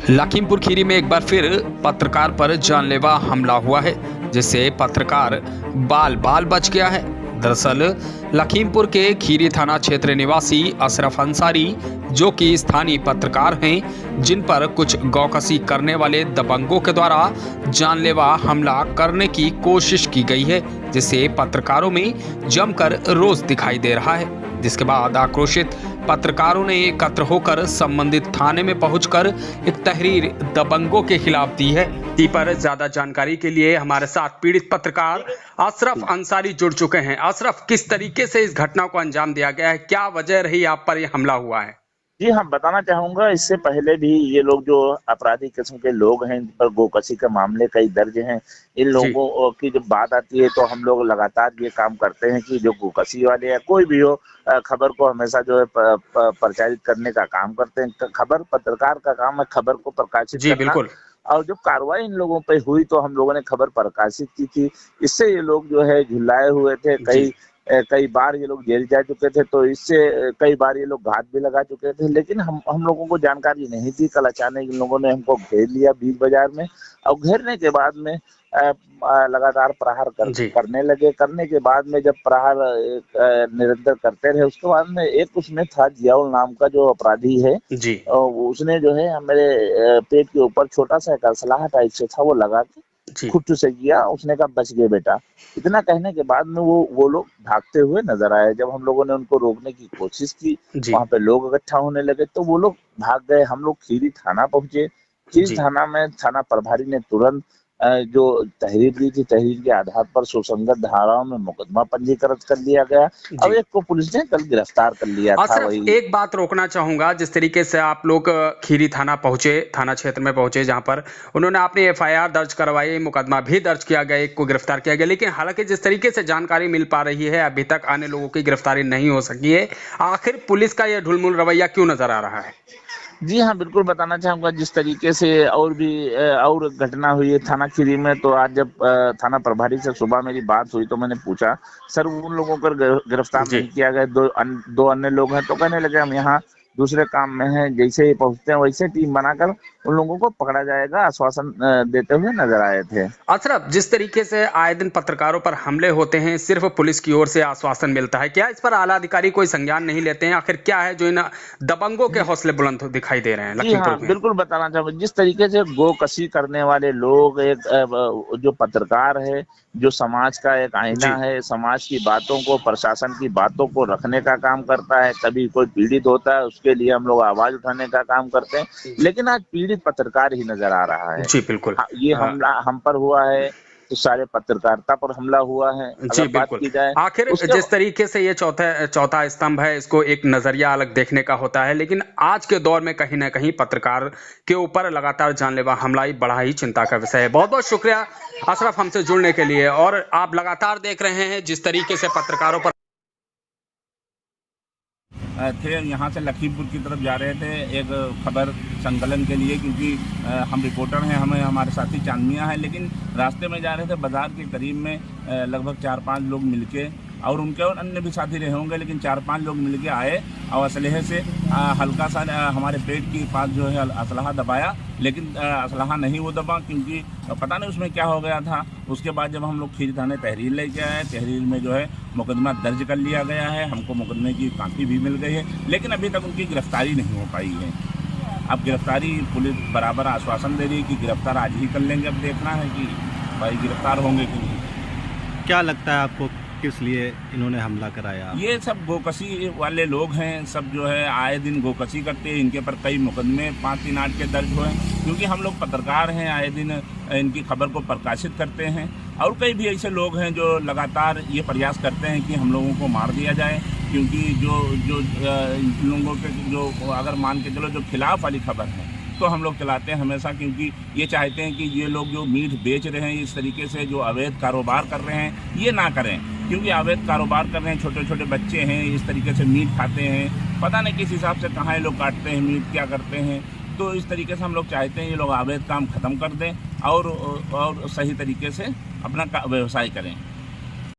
लखीमपुर खीरी में एक बार फिर पत्रकार पर जानलेवा हमला हुआ है, जिससे पत्रकार बाल बाल बच गया है। दरअसल लखीमपुर के खीरी थाना क्षेत्र निवासी अशरफ अंसारी, जो कि स्थानीय पत्रकार हैं, जिन पर कुछ गौकसी करने वाले दबंगों के द्वारा जानलेवा हमला करने की कोशिश की गई है, जिससे पत्रकारों में जमकर रोष दिखाई दे रहा है। जिसके बाद आक्रोशित पत्रकारों ने एकत्र होकर संबंधित थाने में पहुंचकर एक तहरीर दबंगों के खिलाफ दी है। इसी पर ज्यादा जानकारी के लिए हमारे साथ पीड़ित पत्रकार अशरफ अंसारी जुड़ चुके हैं। अशरफ, किस तरीके से इस घटना को अंजाम दिया गया है, क्या वजह रही आप पर यह हमला हुआ है? जी हाँ, बताना चाहूंगा। इससे पहले भी ये लोग जो आपराधिक किस्म के लोग हैं, इन पर गोकशी के मामले कई दर्ज हैं। इन लोगों की जब बात आती है तो हम लोग लगातार ये काम करते हैं कि जो गोकशी वाले या कोई भी हो, खबर को हमेशा जो है प्रचारित करने का काम करते हैं। खबर पत्रकार का काम है खबर को प्रकाशित करना। बिल्कुल। और जब कार्रवाई इन लोगों पे हुई तो हम लोगों ने खबर प्रकाशित की थी। इससे ये लोग जो है झुलाए हुए थे। कई बार ये लोग जेल जा चुके थे, तो इससे कई बार ये लोग घात भी लगा चुके थे, लेकिन हम लोगों को जानकारी नहीं थी। कल अचानक इन लोगों ने हमको घेर लिया बीच बाजार में, और घेरने के बाद में लगातार प्रहार करने लगे। करने के बाद में जब प्रहार निरंतर करते रहे, उसके बाद में एक उसमें था जियाउल नाम का जो अपराधी है जी, उसने जो है मेरे पेट के ऊपर छोटा सा एक असलाह टाइप से था, वो लगा के खुद से किया। उसने कहा बच गए बेटा। इतना कहने के बाद में वो लोग भागते हुए नजर आए। जब हम लोगों ने उनको रोकने की कोशिश की, वहां पे लोग इकट्ठा होने लगे, तो वो लोग भाग गए। हम लोग खीरी थाना पहुंचे। खीरी थाना में थाना प्रभारी ने तुरंत जो तहरीर दी थी, तहरीर के आधार पर सुसंगत धाराओं में मुकदमा पंजीकृत कर लिया गया। अब एक को पुलिस ने कल गिरफ्तार कर लिया था। वही एक बात रोकना चाहूंगा, जिस तरीके से आप लोग खीरी थाना पहुंचे, थाना क्षेत्र में पहुंचे, जहां पर उन्होंने अपनी एफआईआर दर्ज करवाई, मुकदमा भी दर्ज किया गया, एक को गिरफ्तार किया गया, लेकिन हालांकि जिस तरीके से जानकारी मिल पा रही है, अभी तक अन्य लोगों की गिरफ्तारी नहीं हो सकी है। आखिर पुलिस का यह ढुलमुल रवैया क्यों नजर आ रहा है? जी हाँ, बिल्कुल बताना चाहूंगा। जिस तरीके से और घटना हुई है थाना खीरी में, तो आज जब थाना प्रभारी से सुबह मेरी बात हुई तो मैंने पूछा, सर उन लोगों को गिरफ्तार नहीं किया गया, दो अन्य लोग हैं। तो कहने लगे हम यहाँ दूसरे काम में हैं, जैसे ही पहुंचते हैं वैसे टीम बनाकर उन लोगों को पकड़ा जाएगा, आश्वासन देते हुए नजर आए थे। अशरफ, जिस तरीके से आए दिन पत्रकारों पर हमले होते हैं, सिर्फ पुलिस की ओर से आश्वासन मिलता है, क्या इस पर आला अधिकारी कोई संज्ञान नहीं लेते हैं? आखिर क्या है जो इन दबंगों के हौसले बुलंद दिखाई दे रहे हैं लखीमपुर में? बिल्कुल बताना चाहूंगा। जिस तरीके से गोकशी करने वाले लोग, एक जो पत्रकार है, जो समाज का एक आईना है, समाज की बातों को, प्रशासन की बातों को रखने का काम करता है। कभी कोई पीड़ित होता है, उसके लिए हम लोग आवाज उठाने का काम करते हैं, लेकिन आज पीड़ित पत्रकार ही नजर आ रहा है। जी बिल्कुल। ये हमला हम पर हुआ है तो सारे पत्रकारिता पर हमला हुआ है। जी बिल्कुल। आखिर जिस तरीके से ये चौथा स्तंभ है, इसको एक नजरिया अलग देखने का होता है, लेकिन आज के दौर में कहीं ना कहीं पत्रकार के ऊपर लगातार जानलेवा हमला बड़ा ही चिंता का विषय है। बहुत बहुत शुक्रिया अशरफ हमसे जुड़ने के लिए। और आप लगातार देख रहे हैं जिस तरीके से पत्रकारों पर थे, यहाँ से लखीमपुर की तरफ जा रहे थे एक खबर संकलन के लिए, क्योंकि हम रिपोर्टर हैं, हमें हमारे साथी चांदनिया है, लेकिन रास्ते में जा रहे थे बाजार के करीब में लगभग 4-5 लोग मिलके, और उनके और अन्य भी साथी रहे होंगे, लेकिन 4-5 लोग मिलके आए और असलहे से हल्का सा हमारे पेट के पास जो है असलहा दबाया, लेकिन असलहा नहीं वो दबा, क्योंकि पता नहीं उसमें क्या हो गया था। उसके बाद जब हम लोग खीरी थाने तहरीर लेके आए, तहरीर में जो है मुकदमा दर्ज कर लिया गया है, हमको मुकदमे की कापी भी मिल गई है, लेकिन अभी तक उनकी गिरफ्तारी नहीं हो पाई है। अब गिरफ्तारी पुलिस बराबर आश्वासन दे रही है कि गिरफ्तार आज ही कर लेंगे। अब देखना है कि भाई गिरफ्तार होंगे कि नहीं। क्या लगता है आपको किस लिए इन्होंने हमला कराया? ये सब गोकशी वाले लोग हैं, सब जो है आए दिन गोकशी करते हैं। इनके पर कई मुकदमे 538 के दर्ज हुए, क्योंकि हम लोग पत्रकार हैं, आए दिन इनकी खबर को प्रकाशित करते हैं। और कई भी ऐसे लोग हैं जो लगातार ये प्रयास करते हैं कि हम लोगों को मार दिया जाए, क्योंकि जो इन लोगों के जो अगर मान के चलो जो खिलाफ वाली खबर है तो हम लोग चलाते हैं हमेशा, क्योंकि ये चाहते हैं कि ये लोग जो मीट बेच रहे हैं, इस तरीके से जो अवैध कारोबार कर रहे हैं, ये ना करें, क्योंकि अवैध कारोबार कर रहे हैं। छोटे छोटे बच्चे हैं, इस तरीके से मीट खाते हैं, पता नहीं किस हिसाब से कहाँ ये लोग काटते हैं मीट, क्या करते हैं। तो इस तरीके से हम लोग चाहते हैं ये लोग अवैध काम ख़त्म कर दें और सही तरीके से अपना व्यवसाय करें।